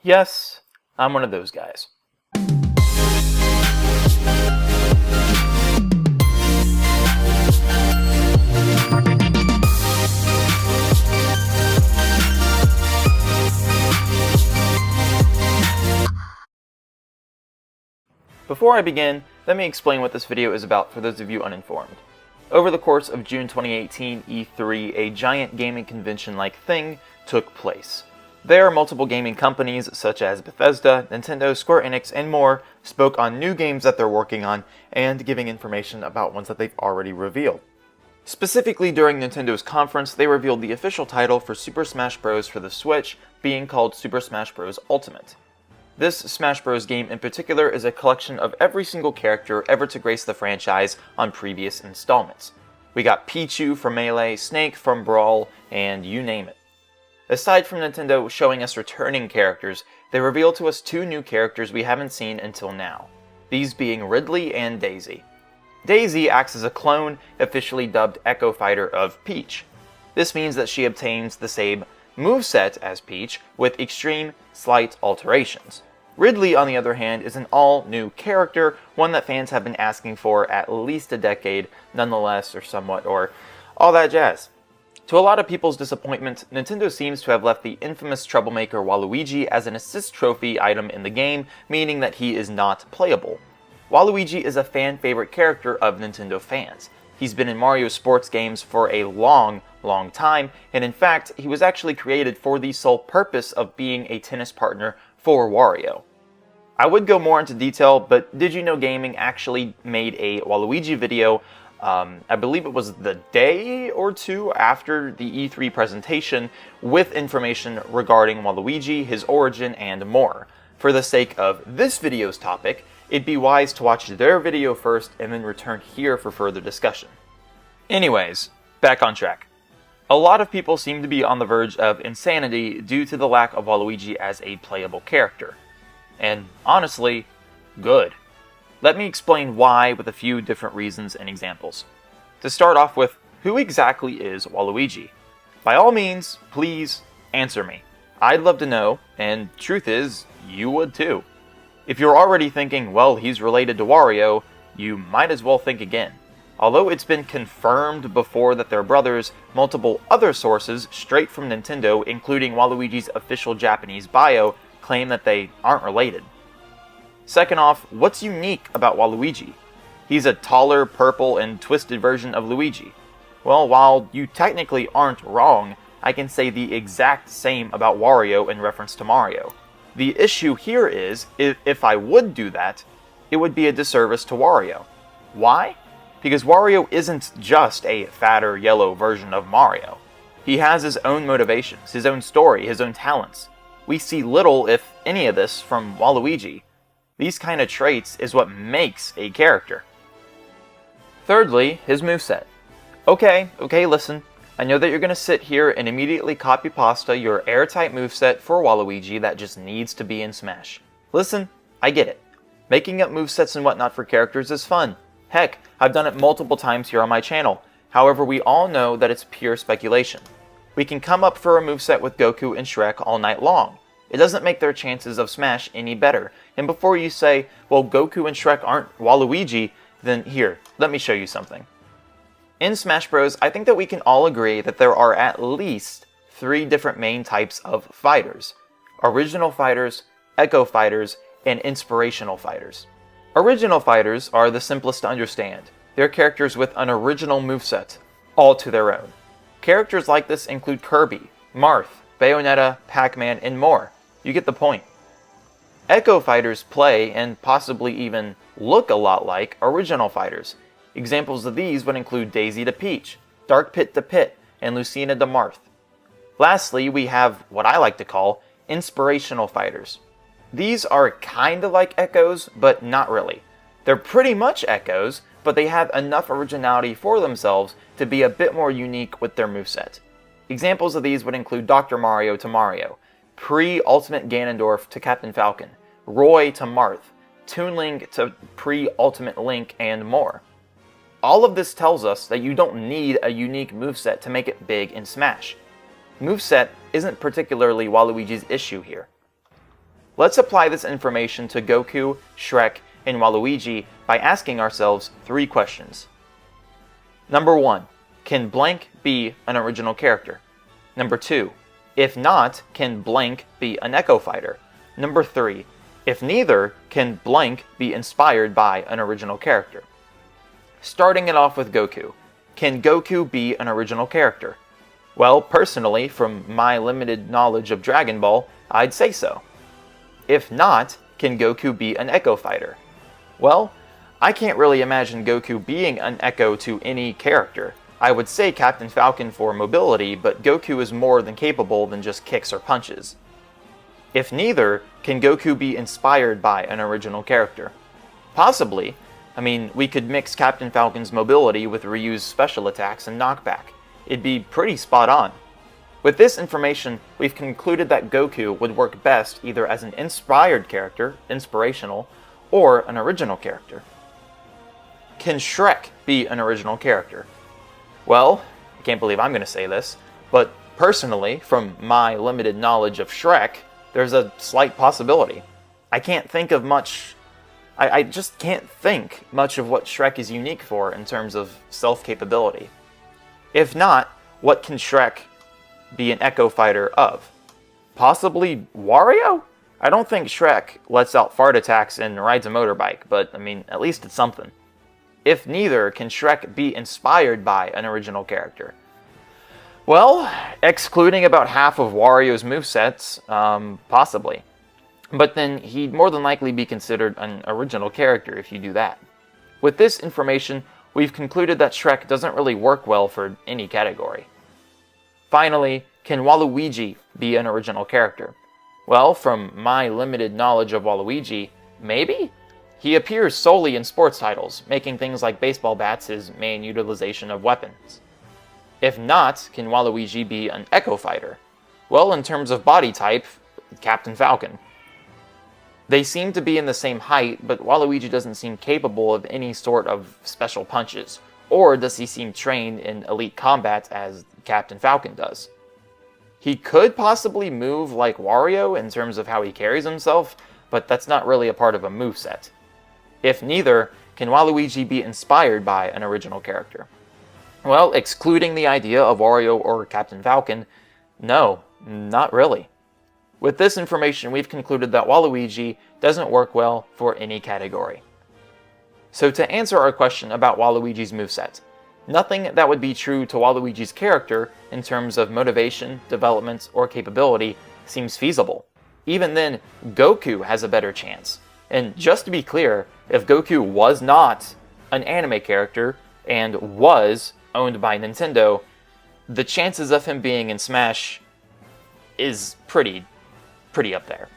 Yes, I'm one of those guys. Before I begin, let me explain what this video is about for those of you uninformed. Over the course of June 2018 E3, a giant gaming convention-like thing took place. There, multiple gaming companies such as Bethesda, Nintendo, Square Enix, and more spoke on new games that they're working on and giving information about ones that they've already revealed. Specifically during Nintendo's conference, they revealed the official title for Super Smash Bros. For the Switch, being called Super Smash Bros. Ultimate. This Smash Bros. Game in particular is a collection of every single character ever to grace the franchise on previous installments. We got Pichu from Melee, Snake from Brawl, and you name it. Aside from Nintendo showing us returning characters, they revealed to us two new characters we haven't seen until now, these being Ridley and Daisy. Daisy acts as a clone, officially dubbed Ecco Fighter of Peach. This means that she obtains the same moveset as Peach, with extreme, slight alterations. Ridley, on the other hand, is an all-new character, one that fans have been asking for at least a decade, nonetheless, or somewhat, or all that jazz. To a lot of people's disappointment, Nintendo seems to have left the infamous troublemaker Waluigi as an assist trophy item in the game, meaning that he is not playable. Waluigi is a fan-favorite character of Nintendo fans. He's been in Mario sports games for a long time, and in fact, he was actually created for the sole purpose of being a tennis partner for Wario. I would go more into detail, but Did You Know Gaming actually made a Waluigi video, I believe it was the day or two after the E3 presentation, with information regarding Waluigi, his origin, and more. For the sake of this video's topic, it'd be wise to watch their video first and then return here for further discussion. Anyways, back on track. A lot of people seem to be on the verge of insanity due to the lack of Waluigi as a playable character. And honestly, good. Let me explain why with a few different reasons and examples. To start off with, who exactly is Waluigi? By all means, please answer me. I'd love to know, and truth is, you would too. If you're already thinking, well, he's related to Wario, you might as well think again. Although it's been confirmed before that they're brothers, multiple other sources straight from Nintendo, including Waluigi's official Japanese bio, claim that they aren't related. Second off, what's unique about Waluigi? He's a taller, purple, and twisted version of Luigi. Well, while you technically aren't wrong, I can say the exact same about Wario in reference to Mario. The issue here is, if I would do that, it would be a disservice to Wario. Why? Because Wario isn't just a fatter, yellow version of Mario. He has his own motivations, his own story, his own talents. We see little, if any of this, from Waluigi. These kind of traits is what makes a character. Thirdly, his moveset. Okay, listen. I know that you're going to sit here and immediately copy-pasta your airtight moveset for Waluigi that just needs to be in Smash. Listen, I get it. Making up movesets and whatnot for characters is fun. Heck, I've done it multiple times here on my channel. However, we all know that it's pure speculation. We can come up for a moveset with Goku and Shrek all night long. It doesn't make their chances of Smash any better. And before you say, well, Goku and Shrek aren't Waluigi, then here, let me show you something. In Smash Bros, I think that we can all agree that there are at least 3 different main types of fighters. Original Fighters, Ecco Fighters, and Inspirational Fighters. Original Fighters are the simplest to understand. They're characters with an original moveset, all to their own. Characters like this include Kirby, Marth, Bayonetta, Pac-Man, and more. You get the point. Ecco Fighters play, and possibly even look a lot like, original fighters. Examples of these would include Daisy to Peach, Dark Pit to Pit, and Lucina to Marth. Lastly, we have what I like to call Inspirational Fighters. These are kinda like Echoes, but not really. They're pretty much Echoes, but they have enough originality for themselves to be a bit more unique with their moveset. Examples of these would include Dr. Mario to Mario, pre-Ultimate Ganondorf to Captain Falcon, Roy to Marth, Toon Link to pre-Ultimate Link, and more. All of this tells us that you don't need a unique moveset to make it big in Smash. Moveset isn't particularly Waluigi's issue here. Let's apply this information to Goku, Shrek, and Waluigi by asking ourselves 3 questions. Number 1. Can blank be an original character? Number 2. If not, can blank be an Ecco fighter? Number 3. If neither, can blank be inspired by an original character? Starting it off with Goku. Can Goku be an original character? Well, personally, from my limited knowledge of Dragon Ball, I'd say so. If not, can Goku be an Ecco fighter? Well, I can't really imagine Goku being an Ecco to any character. I would say Captain Falcon for mobility, but Goku is more than capable than just kicks or punches. If neither, can Goku be inspired by an original character? Possibly. I mean, we could mix Captain Falcon's mobility with Ryu's special attacks and knockback. It'd be pretty spot on. With this information, we've concluded that Goku would work best either as an inspired character, inspirational, or an original character. Can Shrek be an original character? Well, I can't believe I'm going to say this, but personally, from my limited knowledge of Shrek, there's a slight possibility. I can't think of much. I just can't think much of what Shrek is unique for in terms of self-capability. If not, what can Shrek be an Ecco fighter of? Possibly Wario? I don't think Shrek lets out fart attacks and rides a motorbike, but I mean, at least it's something. If neither, can Shrek be inspired by an original character? Well, excluding about half of Wario's movesets, possibly. But then he'd more than likely be considered an original character if you do that. With this information, we've concluded that Shrek doesn't really work well for any category. Finally, can Waluigi be an original character? Well, from my limited knowledge of Waluigi, maybe? He appears solely in sports titles, making things like baseball bats his main utilization of weapons. If not, can Waluigi be an Ecco fighter? Well, in terms of body type, Captain Falcon. They seem to be in the same height, but Waluigi doesn't seem capable of any sort of special punches, or does he seem trained in elite combat as Captain Falcon does. He could possibly move like Wario in terms of how he carries himself, but that's not really a part of a moveset. If neither, can Waluigi be inspired by an original character? Well, excluding the idea of Wario or Captain Falcon, no, not really. With this information, we've concluded that Waluigi doesn't work well for any category. So to answer our question about Waluigi's moveset, nothing that would be true to Waluigi's character in terms of motivation, development, or capability seems feasible. Even then, Goku has a better chance. And just to be clear, if Goku was not an anime character and was owned by Nintendo, the chances of him being in Smash is pretty up there.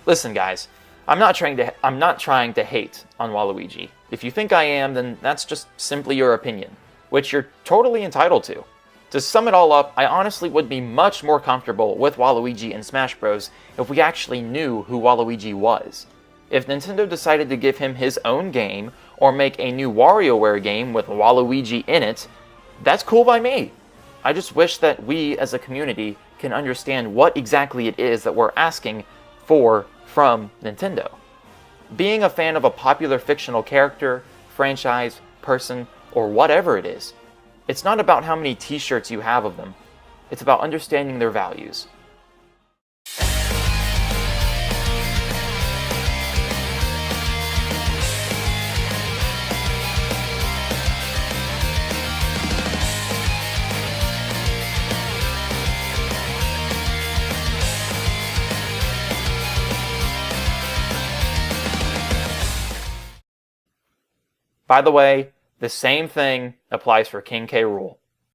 Listen guys, I'm not trying to hate on Waluigi. If you think I am, then that's just simply your opinion, which you're totally entitled to. To sum it all up, I honestly would be much more comfortable with Waluigi in Smash Bros. If we actually knew who Waluigi was. If Nintendo decided to give him his own game, or make a new WarioWare game with Waluigi in it, that's cool by me. I just wish that we as a community can understand what exactly it is that we're asking for from Nintendo. Being a fan of a popular fictional character, franchise, person, or whatever it is, it's not about how many t-shirts you have of them. It's about understanding their values. By the way, the same thing applies for King K. Rool.